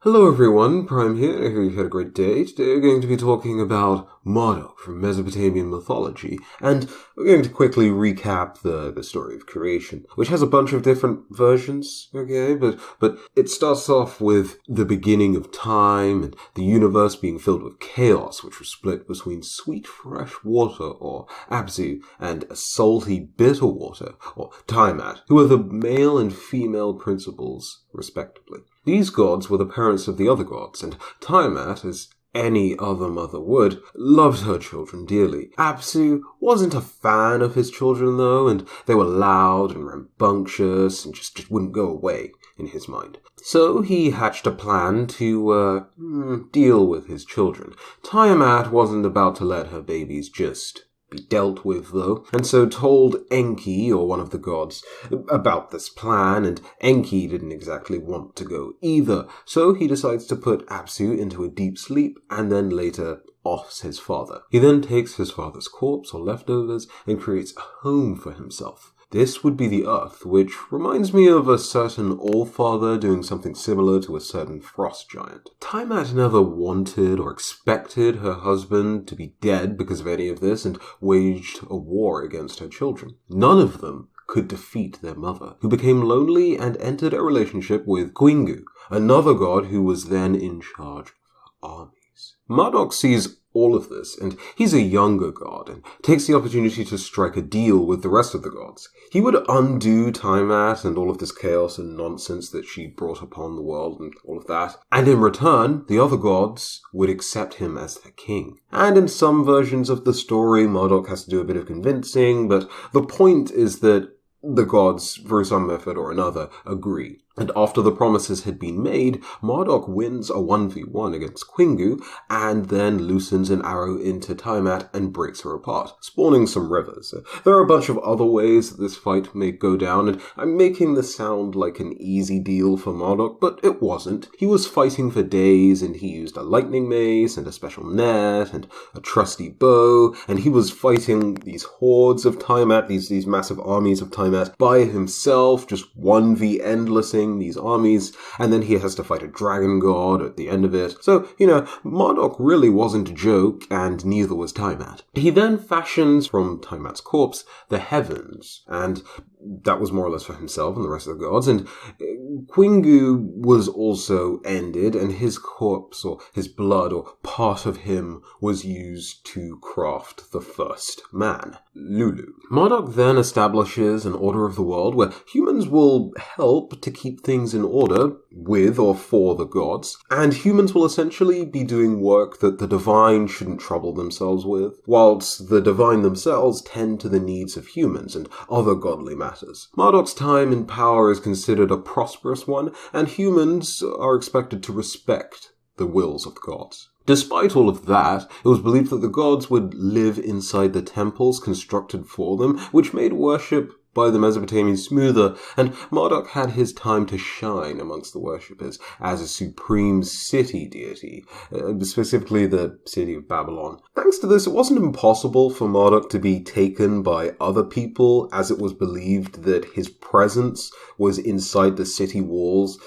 Hello everyone, Prime here. I hope you've had a great day. Today we're going to be talking about Marduk from Mesopotamian mythology, and we're going to quickly recap the story of creation, which has a bunch of different versions, okay? But it starts off with the beginning of time, and the universe being filled with chaos, which was split between sweet fresh water, or Abzu, and a salty bitter water, or Tiamat, who are the male and female principles, respectively. These gods were the parents of the other gods, and Tiamat, as any other mother would, loved her children dearly. Apsu wasn't a fan of his children, though, and they were loud and rambunctious and just wouldn't go away in his mind. So he hatched a plan to deal with his children. Tiamat wasn't about to let her babies just be dealt with, though, and so told Enki, or one of the gods, about this plan, and Enki didn't exactly want to go either, so he decides to put Apsu into a deep sleep, and then later offs his father. He then takes his father's corpse, or leftovers, and creates a home for himself. This would be the Earth, which reminds me of a certain All-Father doing something similar to a certain frost giant. Tiamat never wanted or expected her husband to be dead because of any of this, and waged a war against her children. None of them could defeat their mother, who became lonely and entered a relationship with Kingu, another god who was then in charge of her armies. Marduk sees all of this, and he's a younger god, and takes the opportunity to strike a deal with the rest of the gods. He would undo Tiamat and all of this chaos and nonsense that she brought upon the world and all of that, and in return, the other gods would accept him as their king. And in some versions of the story, Marduk has to do a bit of convincing, but the point is that the gods, through some method or another, agree. And after the promises had been made, Marduk wins a 1v1 against Kingu, and then loosens an arrow into Tiamat and breaks her apart, spawning some rivers. There are a bunch of other ways that this fight may go down, and I'm making this sound like an easy deal for Marduk, but it wasn't. He was fighting for days, and he used a lightning mace, and a special net, and a trusty bow, and he was fighting these hordes of Tiamat, these massive armies of Tiamat, by himself, just 1v endlessing these armies, and then he has to fight a dragon god at the end of it. So, Marduk really wasn't a joke, and neither was Tiamat. He then fashions from Tiamat's corpse the heavens, and that was more or less for himself and the rest of the gods, and Kingu was also ended, and his corpse, or his blood, or part of him, was used to craft the first man, Lulu. Marduk then establishes an order of the world where humans will help to keep things in order with or for the gods, and humans will essentially be doing work that the divine shouldn't trouble themselves with, whilst the divine themselves tend to the needs of humans and other godly matters. Marduk's time in power is considered a prosperous one, and humans are expected to respect the wills of the gods. Despite all of that, it was believed that the gods would live inside the temples constructed for them, which made worship by the Mesopotamians smoother, and Marduk had his time to shine amongst the worshippers as a supreme city deity, specifically the city of Babylon. Thanks to this, it wasn't impossible for Marduk to be taken by other people, as it was believed that his presence was inside the city walls,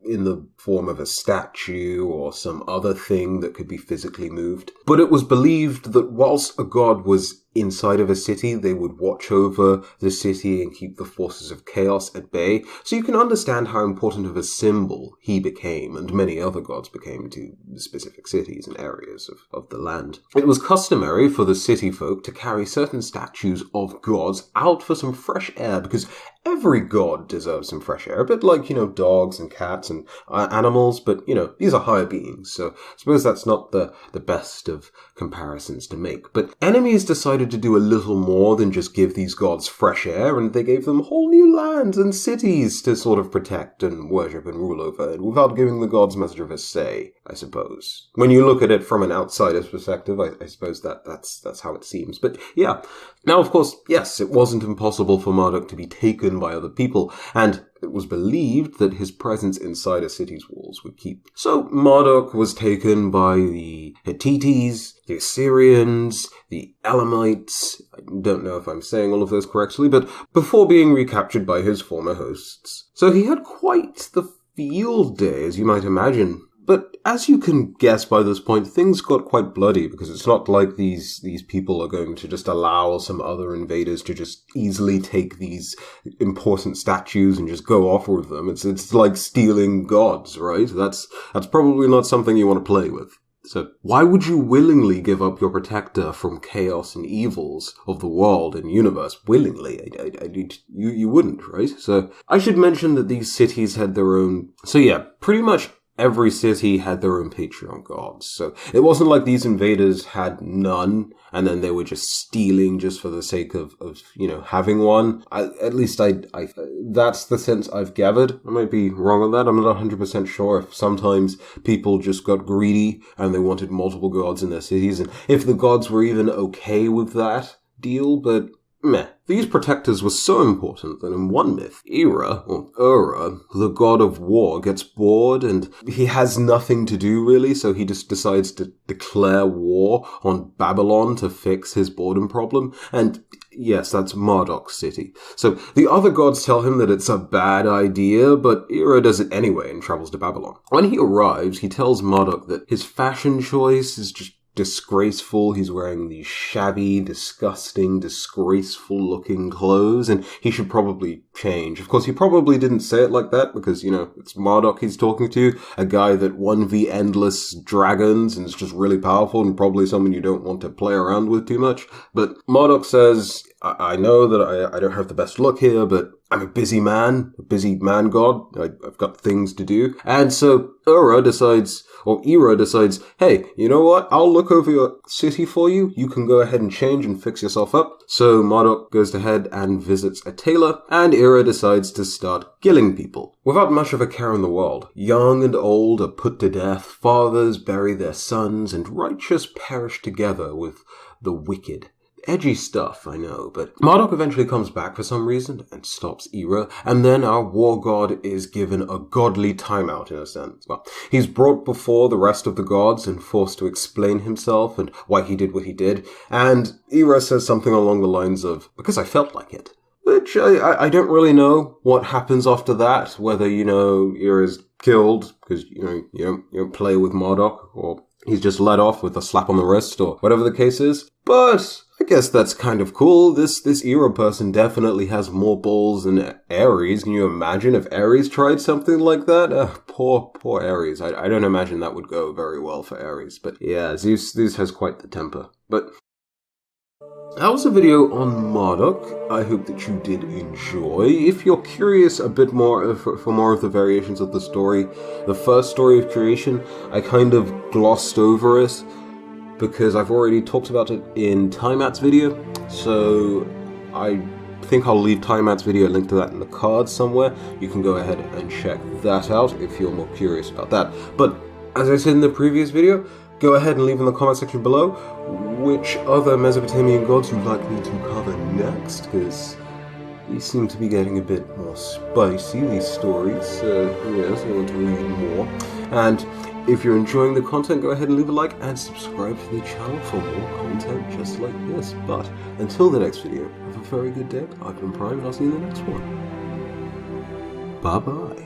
in the form of a statue or some other thing that could be physically moved. But it was believed that whilst a god was inside of a city, they would watch over the city and keep the forces of chaos at bay. So you can understand how important of a symbol he became, and many other gods became, to specific cities and areas of the land. It was customary for the city folk to carry certain statues of gods out for some fresh air, because every god deserves some fresh air, a bit like, dogs and cats and animals, but, these are higher beings, so I suppose that's not the best of comparisons to make. But enemies decided to do a little more than just give these gods fresh air, and they gave them whole new lands and cities to sort of protect and worship and rule over, without giving the gods much of a say, I suppose. When you look at it from an outsider's perspective, I suppose that's how it seems. But yeah. Now, of course, yes, it wasn't impossible for Marduk to be taken by other people, and it was believed that his presence inside a city's walls would keep. So Marduk was taken by the Hittites, the Assyrians, the Elamites. I don't know if I'm saying all of those correctly, but before being recaptured by his former hosts. So he had quite the field day, as you might imagine. But as you can guess by this point, things got quite bloody, because it's not like these people are going to just allow some other invaders to just easily take these important statues and just go off with them. It's like stealing gods, right? That's probably not something you want to play with. So why would you willingly give up your protector from chaos and evils of the world and universe? Willingly? You wouldn't, right? So I should mention that these cities had their own... So yeah, pretty much every city had their own Patreon gods. So it wasn't like these invaders had none and then they were just stealing just for the sake of having one. At least that's the sense I've gathered. I might be wrong on that. I'm not 100% sure if sometimes people just got greedy and they wanted multiple gods in their cities, and if the gods were even okay with that deal, but meh. These protectors were so important that in one myth, Ura, the god of war, gets bored and he has nothing to do really, so he just decides to declare war on Babylon to fix his boredom problem. And yes, that's Marduk City. So the other gods tell him that it's a bad idea, but Ura does it anyway and travels to Babylon. When he arrives, he tells Marduk that his fashion choice is just disgraceful. He's wearing these shabby, disgusting, disgraceful-looking clothes, and he should probably change. Of course, he probably didn't say it like that, because, it's Marduk he's talking to, a guy that 1v endless dragons, and is just really powerful, and probably someone you don't want to play around with too much. But Marduk says, I know that I don't have the best look here, but I'm a busy man god. I've got things to do. And so Ura decides, hey, you know what? I'll look over your city for you. You can go ahead and change and fix yourself up. So Marduk goes ahead and visits a tailor, and Ura decides to start killing people. Without much of a care in the world, young and old are put to death, fathers bury their sons, and righteous perish together with the wicked. Edgy stuff, I know, but Marduk eventually comes back for some reason and stops Ura, and then our war god is given a godly timeout in a sense. Well, he's brought before the rest of the gods and forced to explain himself and why he did what he did, and Ura says something along the lines of, because I felt like it. Which I don't really know what happens after that, whether, Ura's killed because, you don't play with Marduk, or he's just let off with a slap on the wrist, or whatever the case is. But I guess that's kind of cool. This Ura person definitely has more balls than Ares. Can you imagine if Ares tried something like that? Poor Ares. I don't imagine that would go very well for Ares. But yeah, Zeus has quite the temper. But that was a video on Marduk. I hope that you did enjoy. If you're curious a bit more for more of the variations of the story, the first story of creation, I kind of glossed over it because I've already talked about it in Timat's video. So I think I'll leave Timat's video, a link to that in the cards somewhere. You can go ahead and check that out if you're more curious about that. But as I said in the previous video, go ahead and leave in the comment section below which other Mesopotamian gods you'd like me to cover next, because these seem to be getting a bit more spicy, these stories. Yes, I want to read more. And if you're enjoying the content, go ahead and leave a like and subscribe to the channel for more content just like this. But until the next video, have a very good day. I've been Prime, and I'll see you in the next one. Bye-bye.